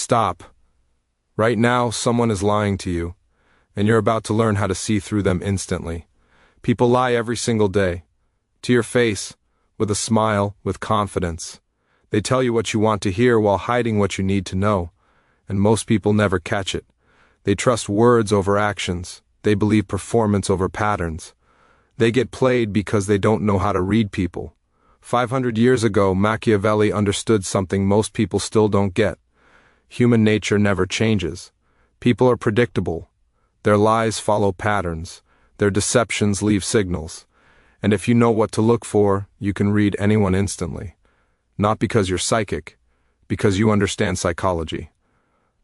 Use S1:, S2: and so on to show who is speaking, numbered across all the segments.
S1: Stop. Right now, someone is lying to you, and you're about to learn how to see through them instantly. People lie every single day. To your face, with a smile, with confidence. They tell you what you want to hear while hiding what you need to know, and most people never catch it. They trust words over actions. They believe performance over patterns. They get played because they don't know how to read people. 500 years ago, Machiavelli understood something most people still don't get. Human nature never changes. People are predictable. Their lies follow patterns. Their deceptions leave signals. And if you know what to look for, you can read anyone instantly. Not because you're psychic, because you understand psychology.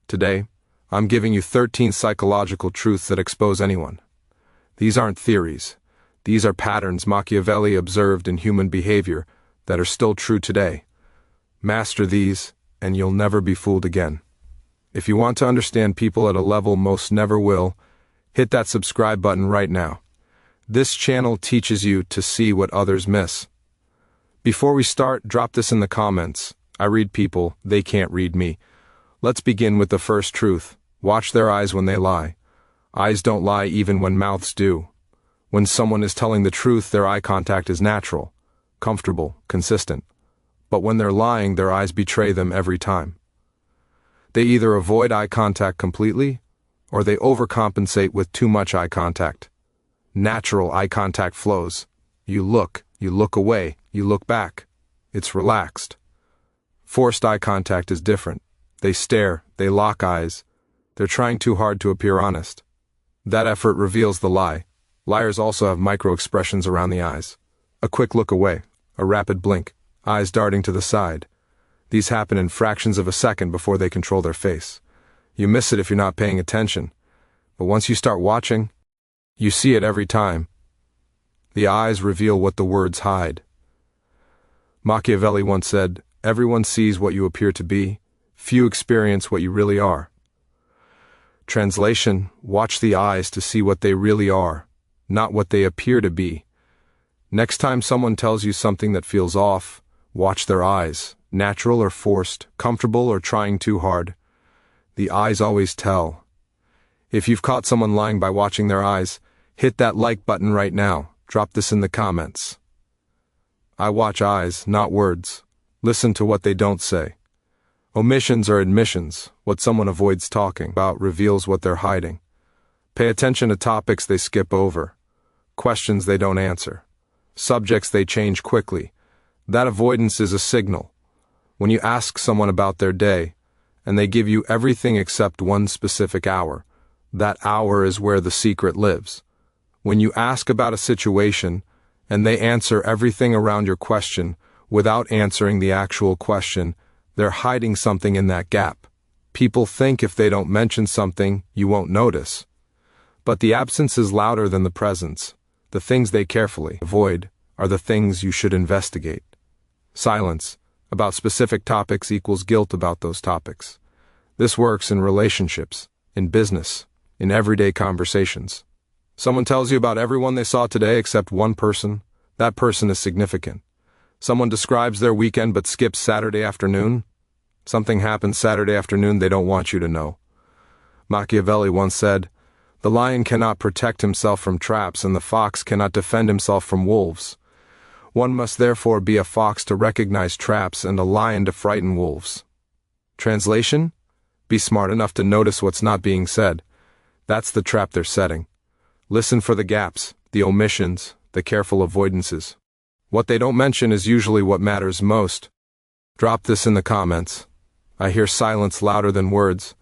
S1: Today, I'm giving you 13 psychological truths that expose anyone. These aren't theories. These are patterns Machiavelli observed in human behavior that are still true today. Master these, and you'll never be fooled again. If you want to understand people at a level most never will, hit that subscribe button right now. This channel teaches you to see what others miss. Before we start, drop this in the comments. I read people, they can't read me. Let's begin with the first truth. Watch their eyes when they lie. Eyes don't lie even when mouths do. When someone is telling the truth, their eye contact is natural, comfortable, consistent. But when they're lying, their eyes betray them every time. They either avoid eye contact completely, or they overcompensate with too much eye contact. Natural eye contact flows. You look away, you look back. It's relaxed. Forced eye contact is different. They stare, they lock eyes. They're trying too hard to appear honest. That effort reveals the lie. Liars also have micro-expressions around the eyes. A quick look away, a rapid blink, eyes darting to the side. These happen in fractions of a second before they control their face. You miss it if you're not paying attention. But once you start watching, you see it every time. The eyes reveal what the words hide. Machiavelli once said, "Everyone sees what you appear to be. Few experience what you really are." Translation: watch the eyes to see what they really are, not what they appear to be. Next time someone tells you something that feels off, watch their eyes, natural or forced, comfortable or trying too hard. The eyes always tell. If you've caught someone lying by watching their eyes, hit that like button right now. Drop this in the comments. I watch eyes, not words. Listen to what they don't say. Omissions are admissions. What someone avoids talking about reveals what they're hiding. Pay attention to topics they skip over, questions they don't answer, subjects they change quickly. That avoidance is a signal. When you ask someone about their day, and they give you everything except one specific hour, that hour is where the secret lives. When you ask about a situation, and they answer everything around your question without answering the actual question, they're hiding something in that gap. People think if they don't mention something, you won't notice. But the absence is louder than the presence. The things they carefully avoid are the things you should investigate. Silence about specific topics equals guilt about those topics. This works in relationships, in business, in everyday conversations. Someone tells you about everyone they saw today except one person. That person is significant. Someone describes their weekend but skips Saturday afternoon. Something happens Saturday afternoon they don't want you to know. Machiavelli once said, "The lion cannot protect himself from traps, and the fox cannot defend himself from wolves. One must therefore be a fox to recognize traps and a lion to frighten wolves." Translation: be smart enough to notice what's not being said. That's the trap they're setting. Listen for the gaps, the omissions, the careful avoidances. What they don't mention is usually what matters most. Drop this in the comments. I hear silence louder than words.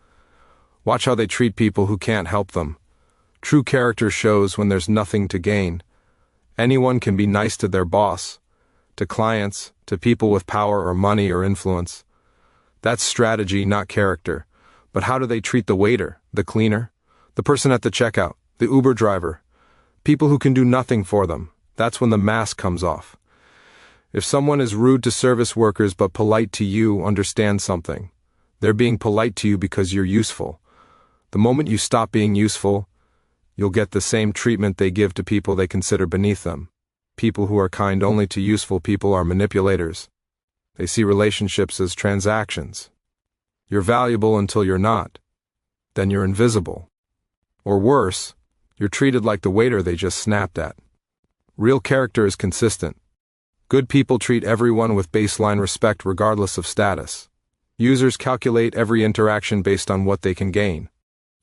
S1: Watch how they treat people who can't help them. True character shows when there's nothing to gain. Anyone can be nice to their boss, to clients, to people with power or money or influence. That's strategy, not character. But how do they treat the waiter, the cleaner, the person at the checkout, the Uber driver? People who can do nothing for them. That's when the mask comes off. If someone is rude to service workers but polite to you, understand something. They're being polite to you because you're useful. The moment you stop being useful, you'll get the same treatment they give to people they consider beneath them. People who are kind only to useful people are manipulators. They see relationships as transactions. You're valuable until you're not. Then you're invisible. Or worse, you're treated like the waiter they just snapped at. Real character is consistent. Good people treat everyone with baseline respect regardless of status. Users calculate every interaction based on what they can gain.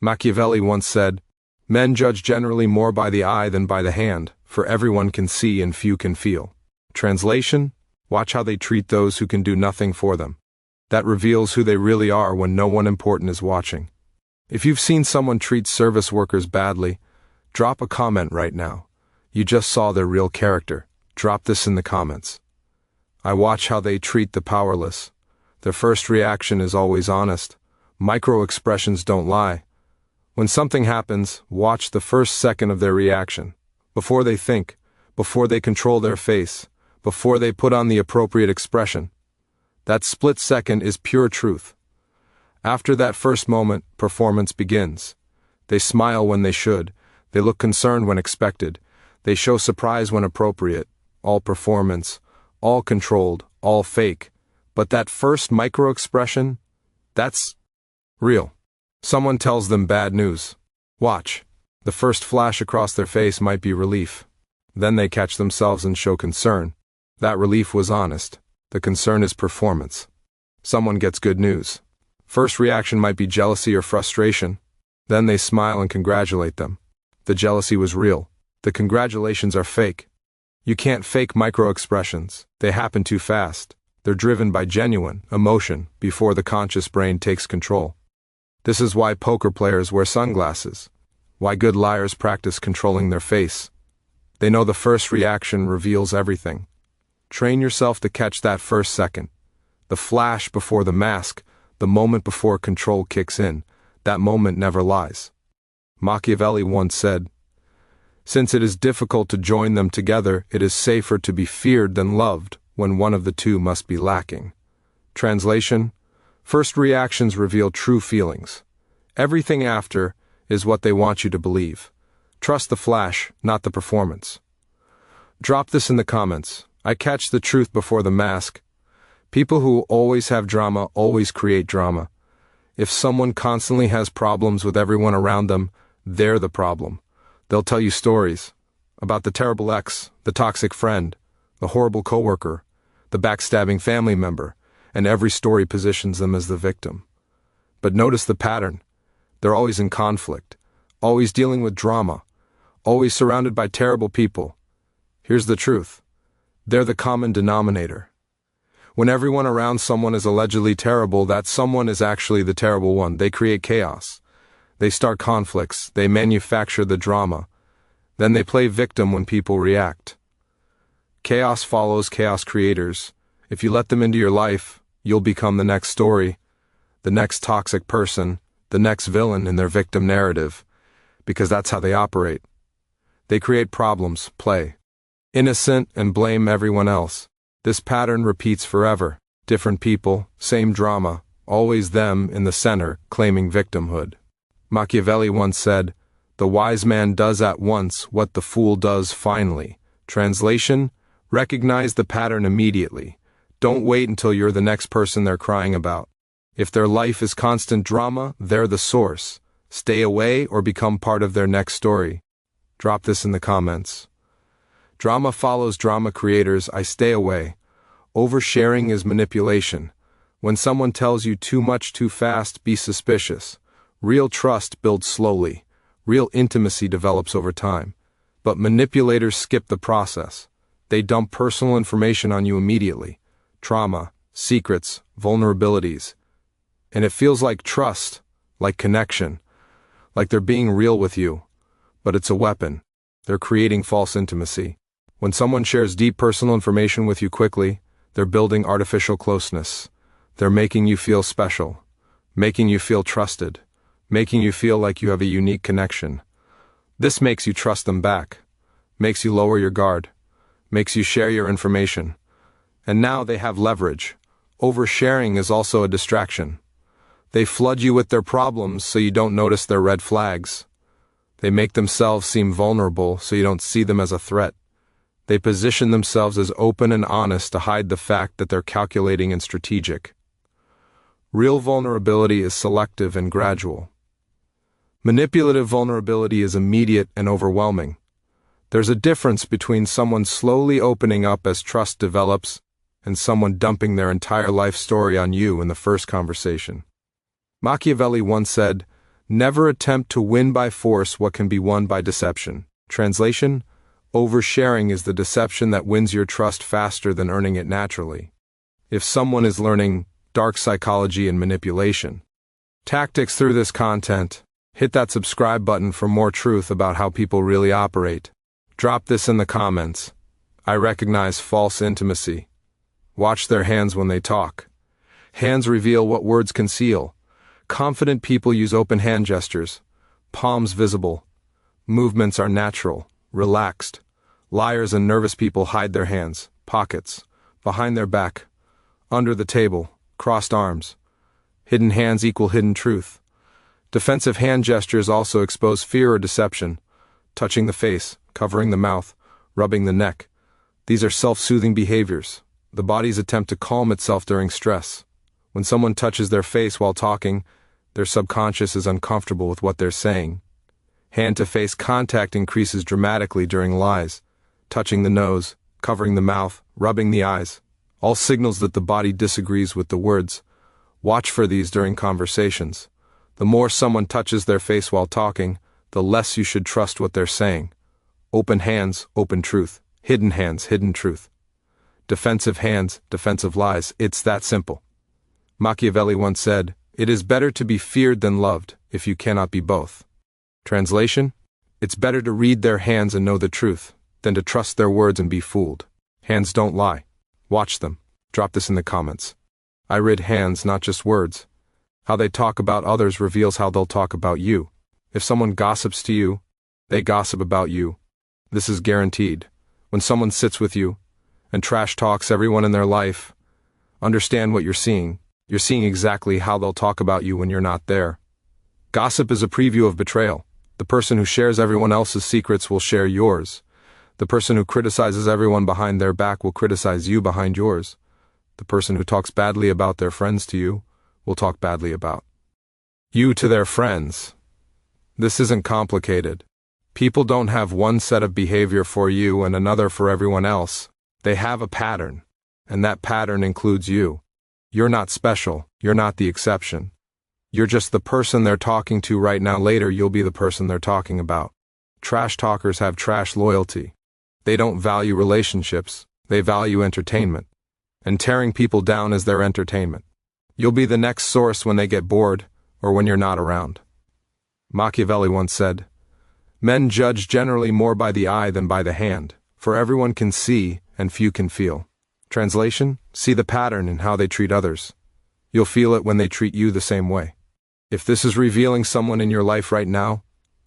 S1: Machiavelli once said, "Men judge generally more by the eye than by the hand, for everyone can see and few can feel." Translation: watch how they treat those who can do nothing for them. That reveals who they really are when no one important is watching. If you've seen someone treat service workers badly, drop a comment right now. You just saw their real character. Drop this in the comments. I watch how they treat the powerless. Their first reaction is always honest. Micro-expressions don't lie. When something happens, watch the first second of their reaction. Before they think, before they control their face, before they put on the appropriate expression. That split second is pure truth. After that first moment, performance begins. They smile when they should. They look concerned when expected. They show surprise when appropriate. All performance, all controlled, all fake. But that first micro-expression, that's real. Someone tells them bad news. Watch. The first flash across their face might be relief. Then they catch themselves and show concern. That relief was honest. The concern is performance. Someone gets good news. First reaction might be jealousy or frustration. Then they smile and congratulate them. The jealousy was real. The congratulations are fake. You can't fake micro-expressions. They happen too fast. They're driven by genuine emotion before the conscious brain takes control. This is why poker players wear sunglasses. Why good liars practice controlling their face. They know the first reaction reveals everything. Train yourself to catch that first second. The flash before the mask, the moment before control kicks in. That moment never lies. Machiavelli once said, "Since it is difficult to join them together, it is safer to be feared than loved when one of the two must be lacking." Translation: first reactions reveal true feelings. Everything after is what they want you to believe. Trust the flash, not the performance. Drop this in the comments. I catch the truth before the mask. People who always have drama always create drama. If someone constantly has problems with everyone around them, they're the problem. They'll tell you stories about the terrible ex, the toxic friend, the horrible coworker, the backstabbing family member, and every story positions them as the victim. But notice the pattern. They're always in conflict, always dealing with drama, always surrounded by terrible people. Here's the truth. They're the common denominator. When everyone around someone is allegedly terrible, that someone is actually the terrible one. They create chaos. They start conflicts. They manufacture the drama. Then they play victim when people react. Chaos follows chaos creators. If you let them into your life, you'll become the next story, the next toxic person, the next villain in their victim narrative, because that's how they operate. They create problems, play innocent, and blame everyone else. This pattern repeats forever. Different people, same drama, always them in the center, claiming victimhood. Machiavelli once said, "The wise man does at once what the fool does finally." Translation: recognize the pattern immediately. Don't wait until you're the next person they're crying about. If their life is constant drama, they're the source. Stay away or become part of their next story. Drop this in the comments. Drama follows drama creators. I stay away. Oversharing is manipulation. When someone tells you too much too fast, be suspicious. Real trust builds slowly. Real intimacy develops over time. But manipulators skip the process. They dump personal information on you immediately. Trauma, secrets, vulnerabilities. And it feels like trust, like connection, like they're being real with you. But it's a weapon. They're creating false intimacy. When someone shares deep personal information with you quickly, they're building artificial closeness. They're making you feel special, making you feel trusted, making you feel like you have a unique connection. This makes you trust them back, makes you lower your guard, makes you share your information. And now they have leverage. Oversharing is also a distraction. They flood you with their problems so you don't notice their red flags. They make themselves seem vulnerable so you don't see them as a threat. They position themselves as open and honest to hide the fact that they're calculating and strategic. Real vulnerability is selective and gradual. Manipulative vulnerability is immediate and overwhelming. There's a difference between someone slowly opening up as trust develops and someone dumping their entire life story on you in the first conversation. Machiavelli once said, "Never attempt to win by force what can be won by deception." Translation: oversharing is the deception that wins your trust faster than earning it naturally. If someone is learning dark psychology and manipulation tactics through this content, hit that subscribe button for more truth about how people really operate. Drop this in the comments. I recognize false intimacy. Watch their hands when they talk. Hands reveal what words conceal. Confident people use open hand gestures. Palms visible. Movements are natural, relaxed. Liars and nervous people hide their hands, pockets, behind their back, under the table, crossed arms. Hidden hands equal hidden truth. Defensive hand gestures also expose fear or deception. Touching the face, covering the mouth, rubbing the neck. These are self-soothing behaviors. The body's attempt to calm itself during stress. When someone touches their face while talking, their subconscious is uncomfortable with what they're saying. Hand-to-face contact increases dramatically during lies. Touching the nose, covering the mouth, rubbing the eyes. All signals that the body disagrees with the words. Watch for these during conversations. The more someone touches their face while talking, the less you should trust what they're saying. Open hands, open truth. Hidden hands, hidden truth. Defensive hands, defensive lies. It's that simple. Machiavelli once said, "It is better to be feared than loved, if you cannot be both." Translation: it's better to read their hands and know the truth, than to trust their words and be fooled. Hands don't lie. Watch them. Drop this in the comments. I read hands, not just words. How they talk about others reveals how they'll talk about you. If someone gossips to you, they gossip about you. This is guaranteed. When someone sits with you and trash talks everyone in their life, understand what you're seeing. You're seeing exactly how they'll talk about you when you're not there. Gossip is a preview of betrayal. The person who shares everyone else's secrets will share yours. The person who criticizes everyone behind their back will criticize you behind yours. The person who talks badly about their friends to you will talk badly about you to their friends. This isn't complicated. People don't have one set of behavior for you and another for everyone else. They have a pattern, and that pattern includes you. You're not special. You're not the exception. You're just the person they're talking to right now. Later, you'll be the person they're talking about. Trash talkers have trash loyalty. They don't value relationships. They value entertainment. And tearing people down is their entertainment. You'll be the next source when they get bored or when you're not around. Machiavelli once said, "Men judge generally more by the eye than by the hand, for everyone can see and few can feel." Translation: see the pattern in how they treat others. You'll feel it when they treat you the same way. If this is revealing someone in your life right now,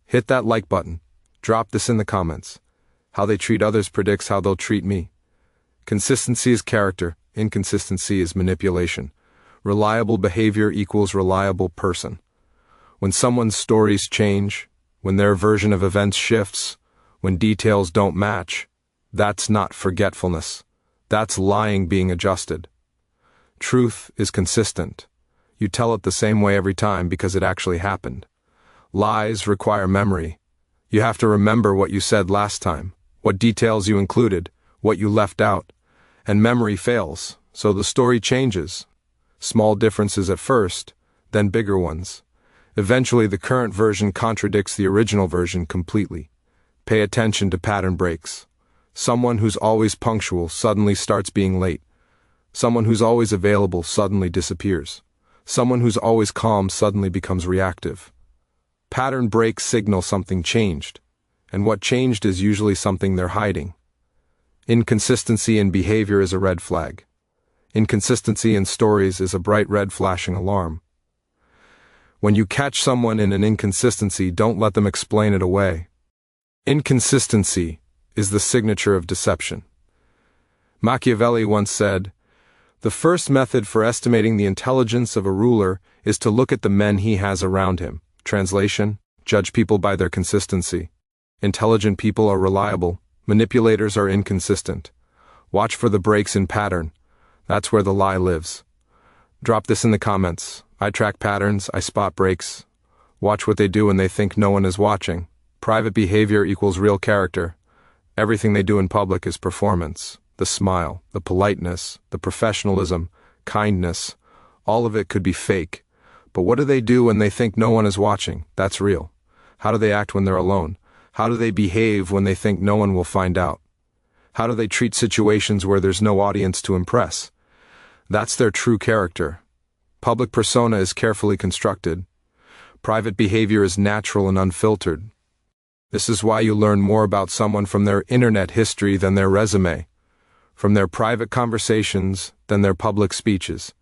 S1: hit that like button. Drop this in the comments. How they treat others predicts how they'll treat me. Consistency is character. Inconsistency is manipulation. Reliable behavior equals reliable person. When someone's stories change, when their version of events shifts, when details don't match, that's not forgetfulness. That's lying being adjusted. Truth is consistent. You tell it the same way every time because it actually happened. Lies require memory. You have to remember what you said last time, what details you included, what you left out. And memory fails, so the story changes. Small differences at first, then bigger ones. Eventually the current version contradicts the original version completely. Pay attention to pattern breaks. Someone who's always punctual suddenly starts being late. Someone who's always available suddenly disappears. Someone who's always calm suddenly becomes reactive. Pattern breaks signal something changed, and what changed is usually something they're hiding. Inconsistency in behavior is a red flag. Inconsistency in stories is a bright red flashing alarm. When you catch someone in an inconsistency, don't let them explain it away. Inconsistency is the signature of deception. Machiavelli once said, "The first method for estimating the intelligence of a ruler is to look at the men he has around him." Translation: judge people by their consistency. Intelligent people are reliable. Manipulators are inconsistent. Watch for the breaks in pattern. That's where the lie lives. Drop this in the comments. I track patterns, I spot breaks. Watch what they do when they think no one is watching. Private behavior equals real character. Everything they do in public is performance. The smile, the politeness, the professionalism, kindness, all of it could be fake. But what do they do when they think no one is watching? That's real. How do they act when they're alone? How do they behave when they think no one will find out? How do they treat situations where there's no audience to impress? That's their true character. Public persona is carefully constructed. Private behavior is natural and unfiltered. This is why you learn more about someone from their internet history than their resume, from their private conversations than their public speeches,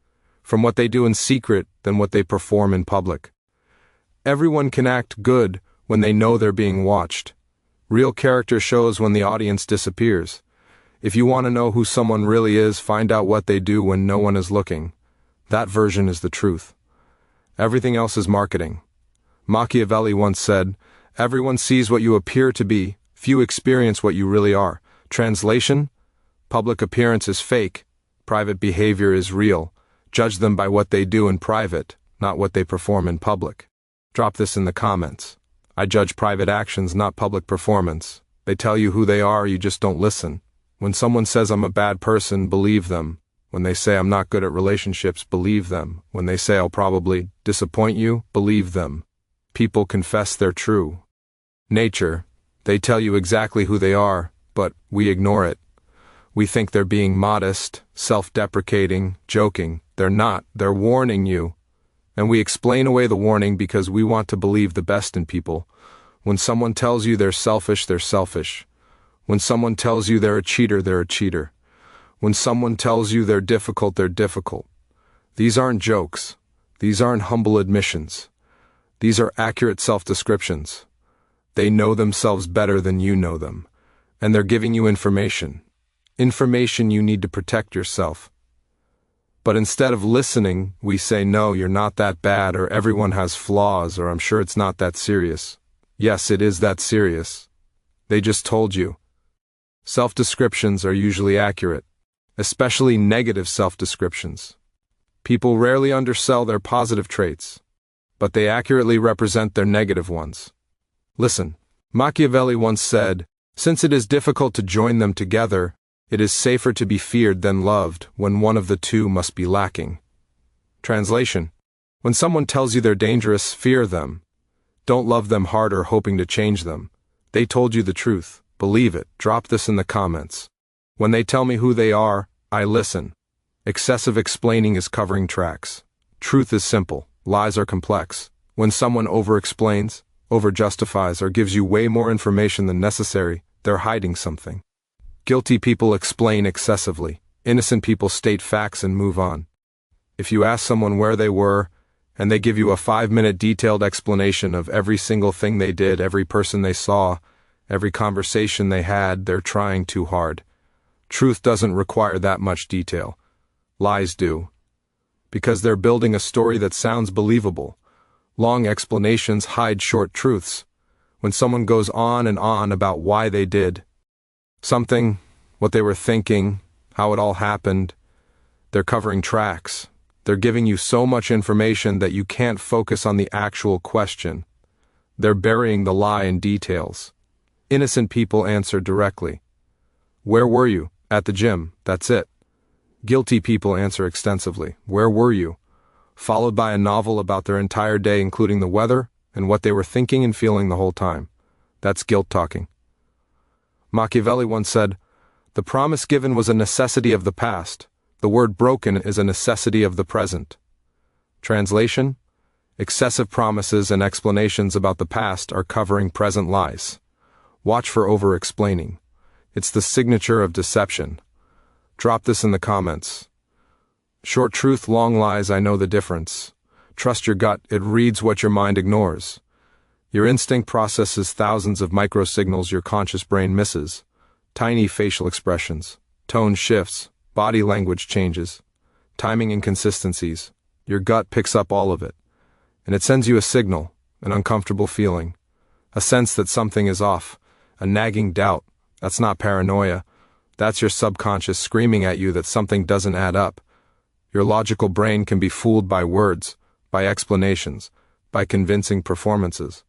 S1: from what they do in secret than what they perform in public. Everyone can act good when they know they're being watched. Real character shows when the audience disappears. If you want to know who someone really is, find out what they do when no one is looking. That version is the truth. Everything else is marketing. Machiavelli once said, "Everyone sees what you appear to be, few experience what you really are." Translation: public appearance is fake, private behavior is real. Judge them by what they do in private, not what they perform in public. Drop this in the comments. I judge private actions, not public performance. They tell you who they are, you just don't listen. When someone says I'm a bad person, believe them. When they say I'm not good at relationships, believe them. When they say I'll probably disappoint you, believe them. People confess their true nature. They tell you exactly who they are, but we ignore it. We think they're being modest, self-deprecating, joking. They're not. They're warning you. And we explain away the warning because we want to believe the best in people. When someone tells you they're selfish, they're selfish. When someone tells you they're a cheater, they're a cheater. When someone tells you they're difficult, they're difficult. These aren't jokes. These aren't humble admissions. These are accurate self-descriptions. They know themselves better than you know them. And they're giving you information. Information you need to protect yourself. But instead of listening, we say, no, you're not that bad, or everyone has flaws, or I'm sure it's not that serious. Yes, it is that serious. They just told you. Self-descriptions are usually accurate, especially negative self-descriptions. People rarely undersell their positive traits, but they accurately represent their negative ones. Listen, Machiavelli once said, "Since it is difficult to join them together, it is safer to be feared than loved when one of the two must be lacking." Translation: when someone tells you they're dangerous, fear them. Don't love them harder hoping to change them. They told you the truth. Believe it. Drop this in the comments. When they tell me who they are, I listen. Excessive explaining is covering tracks. Truth is simple. Lies are complex. When someone over-explains, over-justifies, or gives you way more information than necessary, they're hiding something. Guilty people explain excessively. Innocent people state facts and move on. If you ask someone where they were, and they give you a 5-minute detailed explanation of every single thing they did, every person they saw, every conversation they had, they're trying too hard. Truth doesn't require that much detail. Lies do. Because they're building a story that sounds believable. Long explanations hide short truths. When someone goes on and on about why they did something, what they were thinking, how it all happened, they're covering tracks. They're giving you so much information that you can't focus on the actual question. They're burying the lie in details. Innocent people answer directly. Where were you? At the gym. That's it. Guilty people answer extensively. Where were you? Followed by a novel about their entire day, including the weather and what they were thinking and feeling the whole time. That's guilt talking. Machiavelli once said, "The promise given was a necessity of the past. The word broken is a necessity of the present." Translation: excessive promises and explanations about the past are covering present lies. Watch for over-explaining. It's the signature of deception. Drop this in the comments. Short truth, long lies, I know the difference. Trust your gut, it reads what your mind ignores. Your instinct processes thousands of microsignals your conscious brain misses. Tiny facial expressions, tone shifts, body language changes, timing inconsistencies. Your gut picks up all of it. And it sends you a signal, an uncomfortable feeling, a sense that something is off, a nagging doubt. That's not paranoia. That's your subconscious screaming at you that something doesn't add up. Your logical brain can be fooled by words, by explanations, by convincing performances.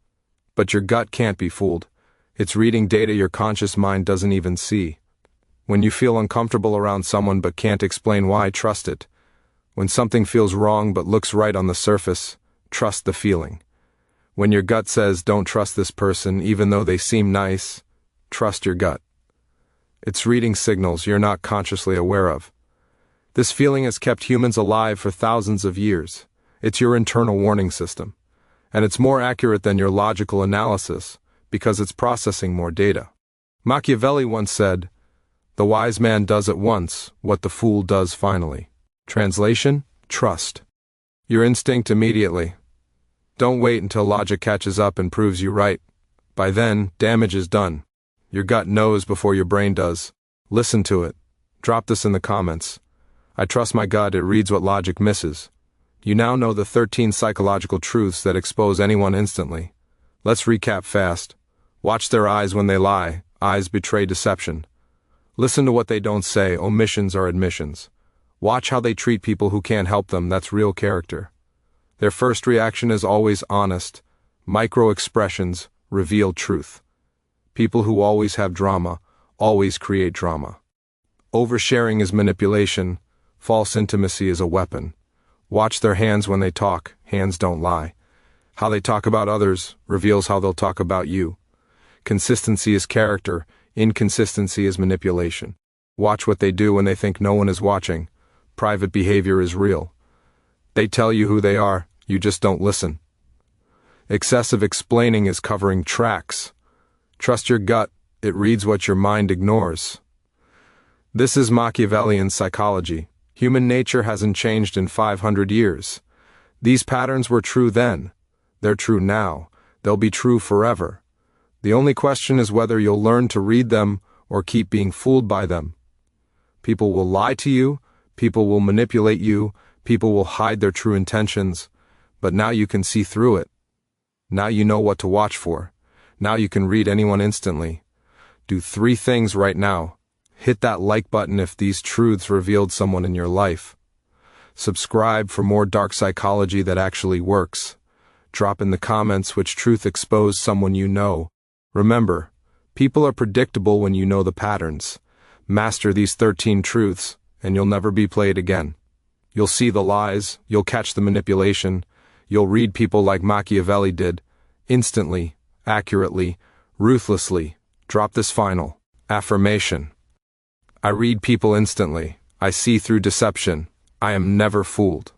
S1: But your gut can't be fooled. It's reading data your conscious mind doesn't even see. When you feel uncomfortable around someone but can't explain why, trust it. When something feels wrong but looks right on the surface, trust the feeling. When your gut says don't trust this person even though they seem nice, trust your gut. It's reading signals you're not consciously aware of. This feeling has kept humans alive for thousands of years. It's your internal warning system. And it's more accurate than your logical analysis because it's processing more data. Machiavelli once said, "The wise man does at once what the fool does finally." Translation: trust your instinct immediately. Don't wait until logic catches up and proves you right. By then, damage is done. Your gut knows before your brain does. Listen to it. Drop this in the comments. I trust my gut, it reads what logic misses. You now know the 13 psychological truths that expose anyone instantly. Let's recap fast. Watch their eyes when they lie. Eyes betray deception. Listen to what they don't say. Omissions are admissions. Watch how they treat people who can't help them. That's real character. Their first reaction is always honest. Micro-expressions reveal truth. People who always have drama always create drama. Oversharing is manipulation. False intimacy is a weapon. Watch their hands when they talk. Hands don't lie. How they talk about others reveals how they'll talk about you. Consistency is character. Inconsistency is manipulation. Watch what they do when they think no one is watching. Private behavior is real. They tell you who they are, you just don't listen. Excessive explaining is covering tracks. Trust your gut, it reads what your mind ignores. This is Machiavellian psychology. Human nature hasn't changed in 500 years. These patterns were true then. They're true now. They'll be true forever. The only question is whether you'll learn to read them or keep being fooled by them. People will lie to you, people will manipulate you, people will hide their true intentions, but now you can see through it. Now you know what to watch for. Now you can read anyone instantly. Do 3 things right now. Hit that like button if these truths revealed someone in your life. Subscribe for more dark psychology that actually works. Drop in the comments which truth exposed someone you know. Remember, people are predictable when you know the patterns. Master these 13 truths, and you'll never be played again. You'll see the lies, you'll catch the manipulation, you'll read people like Machiavelli did, instantly, accurately, ruthlessly. Drop this final affirmation. I read people instantly. I see through deception. I am never fooled.